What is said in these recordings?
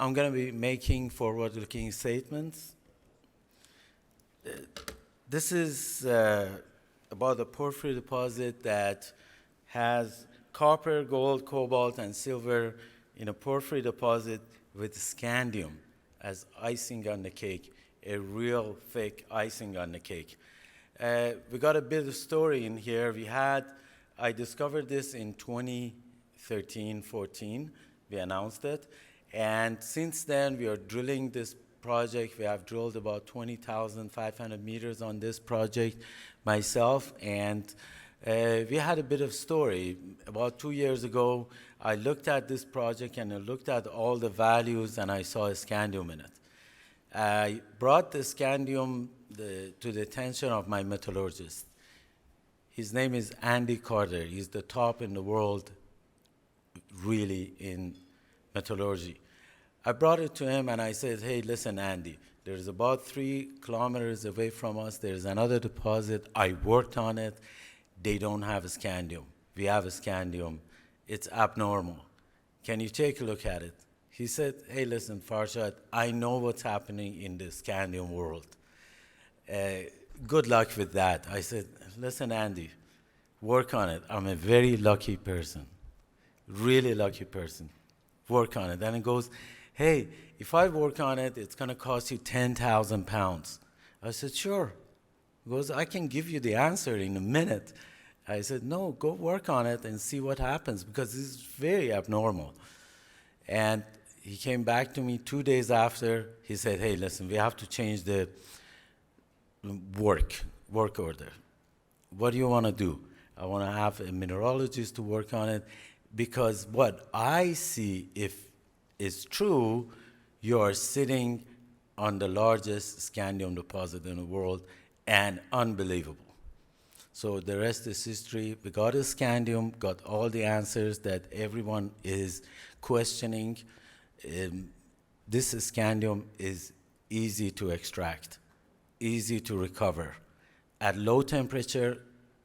I'm going to be making forward-looking statements. This is about a porphyry deposit that has copper, gold, cobalt, and silver in a porphyry deposit with scandium as icing on the cake, a real fake icing on the cake. We got a bit of story in here. I discovered this in 2013, 14. We announced it. And since then, we are drilling this project. We have drilled about 20,500 meters on this project myself. And we had a bit of story. About 2 years ago, I looked at this project and I looked at all the values and I saw a scandium in it. I brought the scandium to the attention of my metallurgist. His name is Andy Carter. He's the top in the world, really, in metallurgy. I brought it to him and I said, hey, listen, Andy, there's about 3 kilometers away from us, there's another deposit. I worked on it. They don't have a scandium. We have a scandium. It's abnormal. Can you take a look at it? He said, hey, listen, Farshad, I know what's happening in the scandium world. Good luck with that. I said, listen, Andy, work on it. I'm a very lucky person, really lucky person. Work on it. Then he goes, hey, if I work on it, it's going to cost you 10,000 pounds. I said, sure. He goes, I can give you the answer in a minute. I said, no, go work on it and see what happens, because this is very abnormal. And he came back to me 2 days after. He said, hey, listen, we have to change the work order. What do you want to do? I want to have a mineralogist to work on it, because what I see, if it's true, you are sitting on the largest scandium deposit in the world, and unbelievable. So the rest is history. We got a scandium, got all the answers that everyone is questioning. This scandium is easy to extract, easy to recover. At low temperature,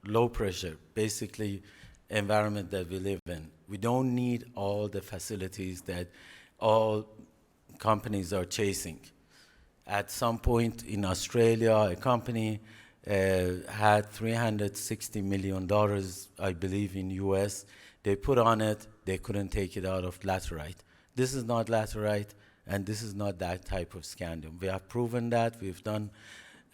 low pressure, basically environment that we live in. We don't need all the facilities that all companies are chasing. At some point in Australia, a company had $360 million, I believe, in US. They put on it, they couldn't take it out of laterite. This is not laterite, and this is not that type of scandium. We have proven that. We've done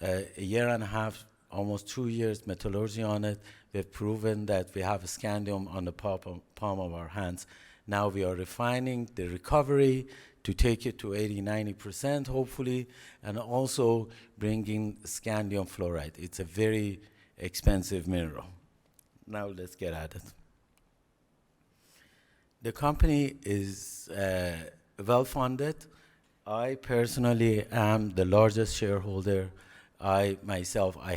a year and a half, almost 2 years metallurgy on it. We've proven that we have a scandium on the palm of our hands. Now we are refining the recovery to take it to 80, 90%, hopefully, and also bringing scandium fluoride. It's a very expensive mineral. Now let's get at it. The company is well-funded. I personally am the largest shareholder. I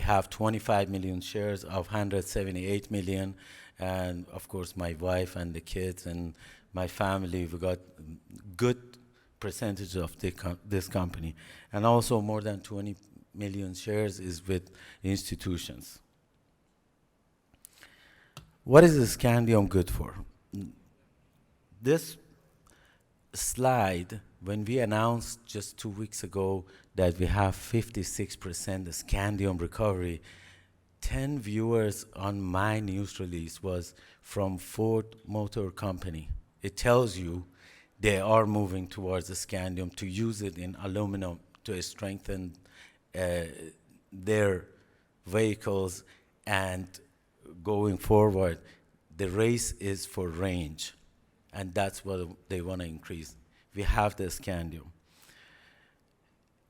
have 25 million shares of 178 million, and of course my wife and the kids and my family, we got good percentage of this company. And also more than 20 million shares is with institutions. What is the scandium good for? This slide, when we announced just 2 weeks ago that we have 56% scandium recovery, 10 viewers on my news release was from Ford Motor Company. It tells you they are moving towards the scandium to use it in aluminum to strengthen their vehicles, and going forward, the race is for range, and that's what they want to increase. We have the scandium.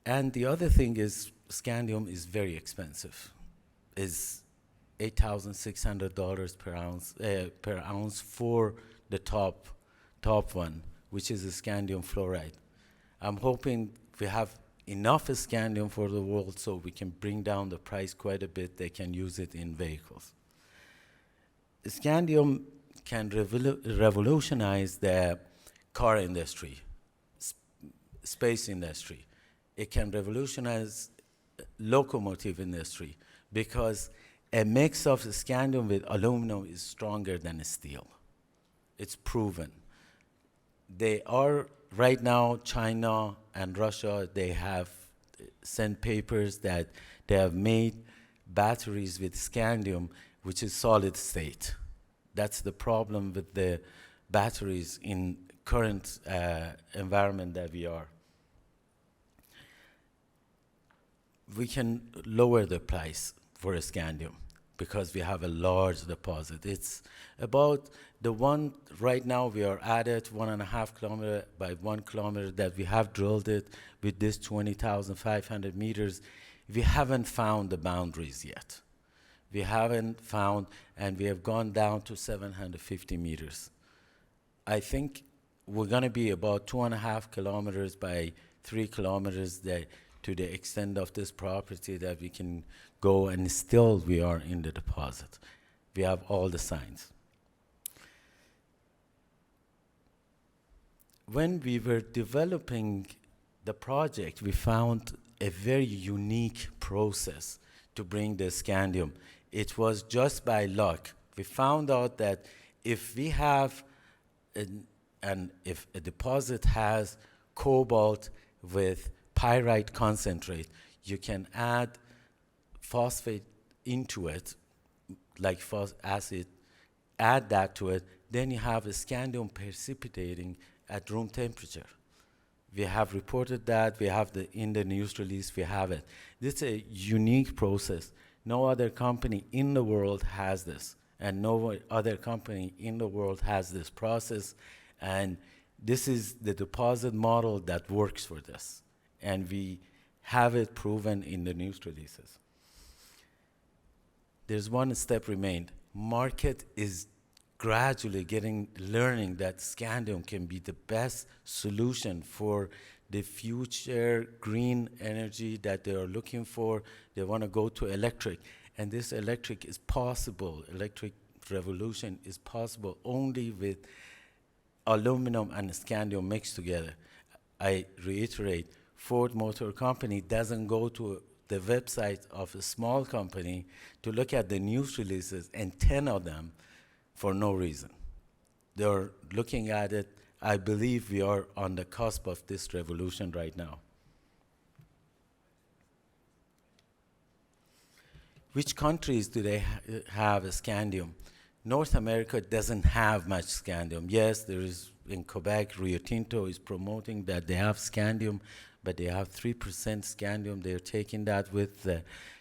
And the other thing is, scandium is very expensive. It's $8,600 per ounce for the top one, which is the scandium fluoride. I'm hoping we have enough scandium for the world so we can bring down the price quite a bit. They can use it in vehicles. Scandium can revolutionize the car industry, space industry. It can revolutionize locomotive industry, because a mix of scandium with aluminum is stronger than steel. It's proven. They are right now, China and Russia, they have sent papers that they have made batteries with scandium, which is solid state. That's the problem with the batteries in current environment that we are. We can lower the price for a scandium because we have a large deposit. It's about the one right now we are at it 1.5 kilometer by 1 kilometer that we have drilled it with this 20,500 meters. We haven't found the boundaries yet. We haven't found, and we have gone down to 750 meters. I think we're going to be about 2.5 kilometers by 3 kilometers to the extent of this property that we can go, and still we are in the deposit. We have all the signs. When we were developing the project, we found a very unique process to bring the scandium. It was just by luck. We found out that if we have, if a deposit has cobalt with pyrite concentrate, you can add phosphate into it, like acid, add that to it, then you have a scandium precipitating at room temperature. We have reported that, we have in the news release, we have it. This is a unique process. No other company in the world has this, and no other company in the world has this process, and this is the deposit model that works for this. And we have it proven in the news releases. There's one step remained. Market is gradually learning that scandium can be the best solution for the future green energy that they are looking for. They want to go to electric. And this electric is possible. Electric revolution is possible only with aluminum and scandium mixed together. I reiterate, Ford Motor Company doesn't go to the website of a small company to look at the news releases, and 10 of them, for no reason. They're looking at it. I believe we are on the cusp of this revolution right now. Which countries do they have a scandium? North America doesn't have much scandium. Yes, there is in Quebec, Rio Tinto is promoting that they have scandium, but they have 3% scandium. They're taking that with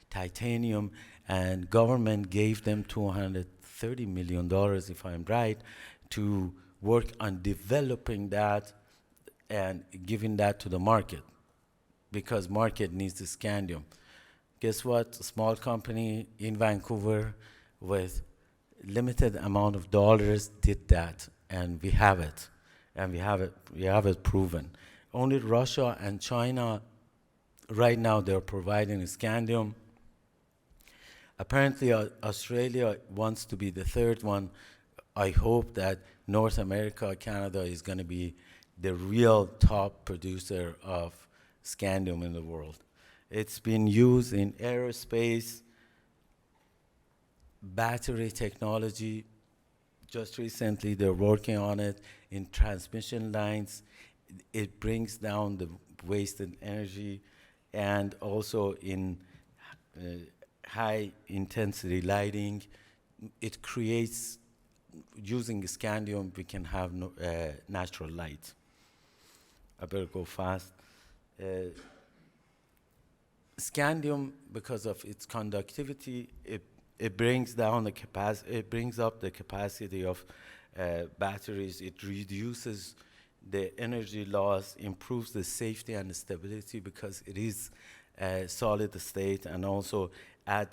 titanium, and government gave them $230 million, if I'm right, to work on developing that and giving that to the market, because market needs the scandium. Guess what? A small company in Vancouver with limited amount of dollars did that, and we have it, and we have it proven. Only Russia and China, right now, they're providing scandium. Apparently, Australia wants to be the third one. I hope that North America, Canada is going to be the real top producer of scandium in the world. It's been used in aerospace, battery technology. Just recently, they're working on it in transmission lines. It brings down the wasted energy, and also in high intensity lighting. It creates, using scandium, we can have natural light. I better go fast. Scandium, because of its conductivity, it brings down the capacity, it brings up the capacity of batteries. It reduces the energy loss, improves the safety and stability because it is solid state, and also add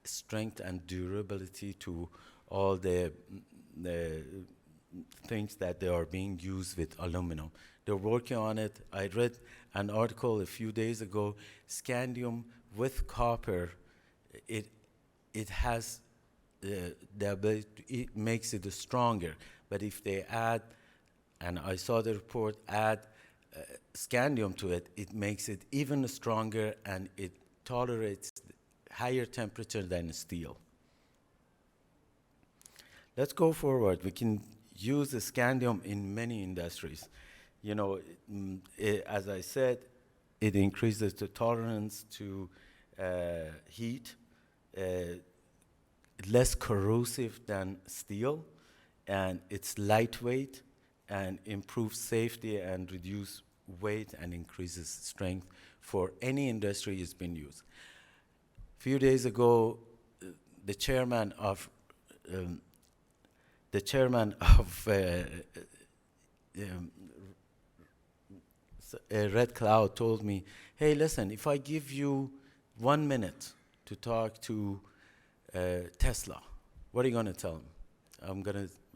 strength and durability to all the things that they are being used with aluminum. They're working on it. I read an article a few days ago, scandium with copper, it has the ability, it makes it stronger. But if they add, and I saw the report, add scandium to it, it makes it even stronger, and it tolerates higher temperature than steel. Let's go forward. We can use the scandium in many industries. You know, as I said, it increases the tolerance to heat, uh, less corrosive than steel, and it's lightweight and improves safety and reduce weight and increases strength for any industry it's been used. A few days ago, the chairman of um, the chairman of um, Red Cloud told me, "Hey, listen, if I give you 1 minute to talk to Tesla, what are you going to tell him?"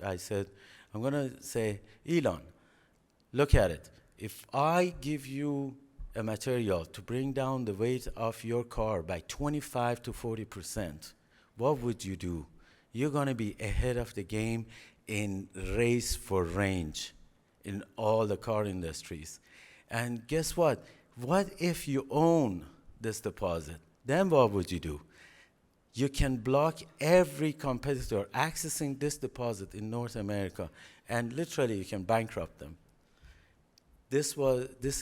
I said, "I'm going to say, Elon, look at it. If I give you a material to bring down the weight of your car by 25 to 40%, what would you do? You're going to be ahead of the game in race for range in all the car industries. And guess what? What if you own this deposit? Then what would you do? You can block every competitor accessing this deposit in North America, and literally you can bankrupt them." This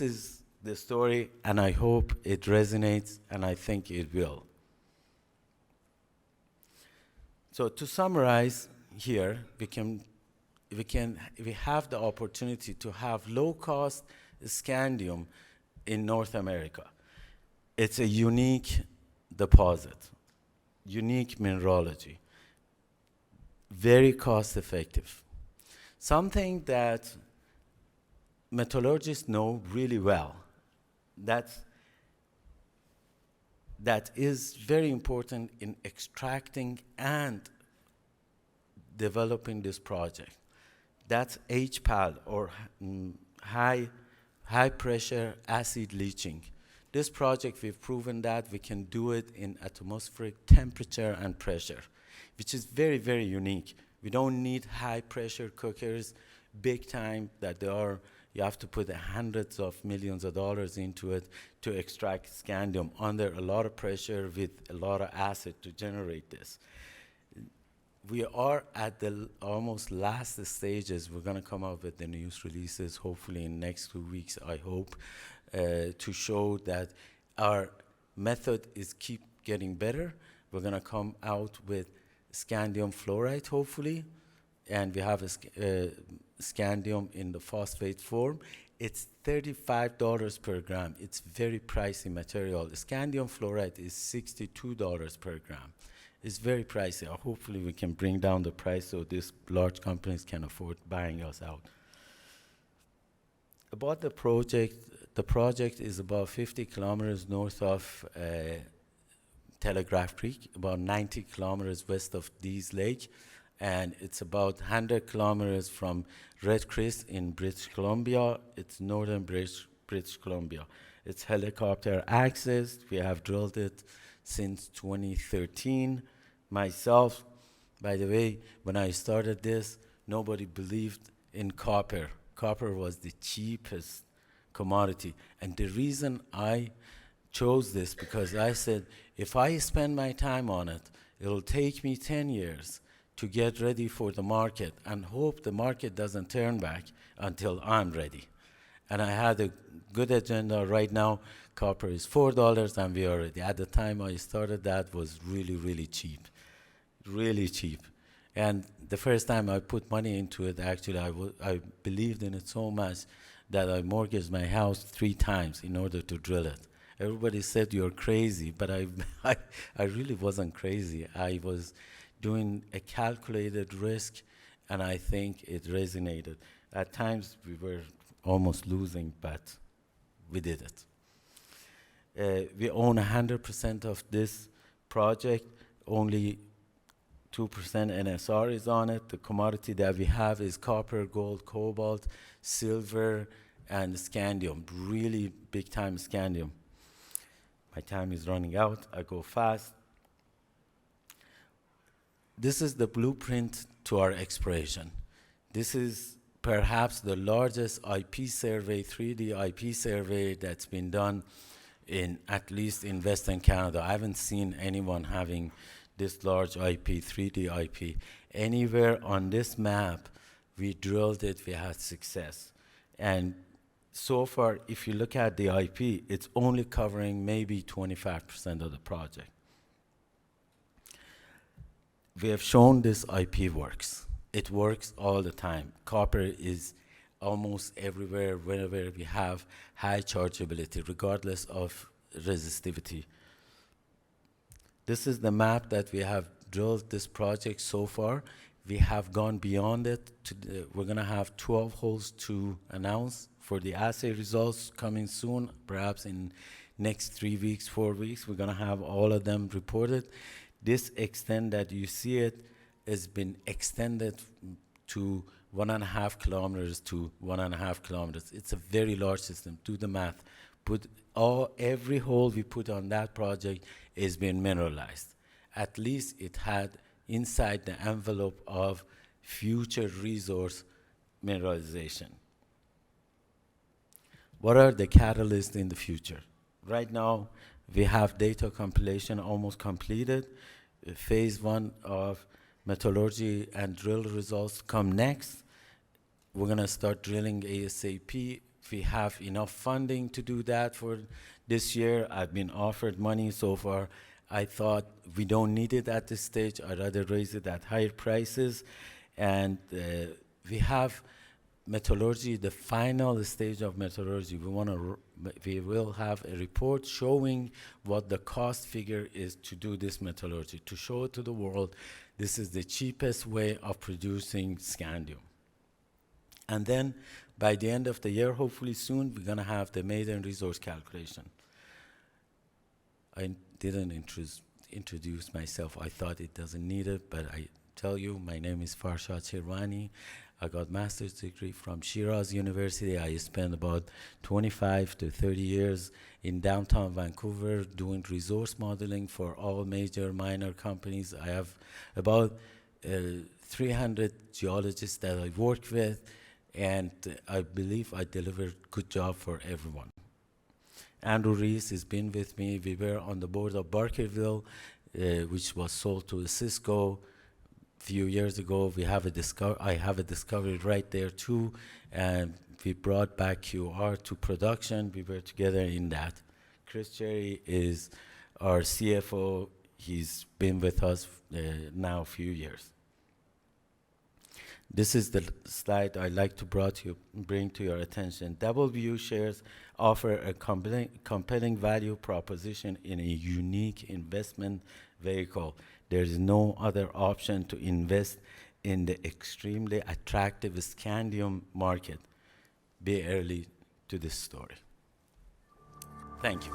is the story, and I hope it resonates, and I think it will. So to summarize here, we have the opportunity to have low-cost scandium in North America. It's a unique deposit, unique mineralogy, very cost-effective. Something that metallurgists know really well, that is very important in extracting and developing this project. That's HPAL, or high pressure acid leaching. This project, we've proven that we can do it in atmospheric temperature and pressure, which is very, very unique. We don't need high pressure cookers, big time, that you have to put hundreds of millions of dollars into it to extract scandium under a lot of pressure with a lot of acid to generate this. We are at the almost last stages. We're going to come up with the news releases, hopefully in next 2 weeks, I hope, to show that our method is keep getting better. We're going to come out with scandium fluoride, hopefully, and we have a scandium in the phosphate form. It's $35 per gram. It's very pricey material. Scandium fluoride is $62 per gram. It's very pricey. Hopefully we can bring down the price so these large companies can afford buying us out. About the project is about 50 kilometers north of Telegraph Creek, about 90 kilometers west of Dease Lake, and it's about 100 kilometers from Red Chris in British Columbia. It's northern British Columbia. It's helicopter accessed. We have drilled it since 2013. Myself, by the way, when I started this, nobody believed in copper. Copper was the cheapest commodity. And the reason I chose this, because I said, if I spend my time on it, it'll take me 10 years to get ready for the market and hope the market doesn't turn back until I'm ready. And I had a good agenda. Right now, copper is $4, and we are ready. At the time I started, that was really, really cheap. Really cheap. And the first time I put money into it, actually, I believed in it so much that I mortgaged my house 3 times in order to drill it. Everybody said you're crazy, but I really wasn't crazy. I was doing a calculated risk, and I think it resonated. At times we were almost losing, but we did it. We own 100% of this project. Only 2% NSR is on it. The commodity that we have is copper, gold, cobalt, silver, and scandium. Really big time scandium. My time is running out. I go fast. This is the blueprint to our exploration. This is perhaps the largest IP survey, 3D IP survey that's been done at least in Western Canada. I haven't seen anyone having this large IP, 3D IP. Anywhere on this map, we drilled it, we had success. And so far, if you look at the IP, it's only covering maybe 25% of the project. We have shown this IP works. It works all the time. Copper is almost everywhere, wherever we have high chargeability, regardless of resistivity. This is the map that we have drilled this project so far. We have gone beyond it. We're going to have 12 holes to announce for the assay results coming soon, perhaps in next 3 weeks, 4 weeks. We're going to have all of them reported. This extent that you see it has been extended to 1.5 kilometers to 1.5 kilometers. It's a very large system. Do the math. Every hole we put on that project is being mineralized. At least it had inside the envelope of future resource mineralization. What are the catalysts in the future? Right now, we have data compilation almost completed. Phase 1 of metallurgy and drill results come next. We're going to start drilling ASAP. We have enough funding to do that for this year. I've been offered money so far. I thought we don't need it at this stage. I'd rather raise it at higher prices. And we have metallurgy, the final stage of metallurgy. We will have a report showing what the cost figure is to do this metallurgy, to show it to the world this is the cheapest way of producing scandium. And then by the end of the year, hopefully soon, we're going to have the maiden resource calculation. I didn't introduce myself. I thought it doesn't need it, but I tell you, my name is Farshad Shirvani. I got master's degree from Shiraz University. I spent about 25 to 30 years in downtown Vancouver doing resource modeling for all major minor companies. I have about 300 geologists that I work with, and I believe I delivered a good job for everyone. Andrew Rees has been with me. We were on the board of Barkerville, which was sold to Cisco a few years ago. I have a discovery right there too, and we brought back QR to production. We were together in that. Chris Cherry is our CFO. He's been with us now a few years. This is the slide I'd like to bring to your attention. Doubleview shares offer a compelling value proposition in a unique investment vehicle. There is no other option to invest in the extremely attractive scandium market. Be early to this story. Thank you.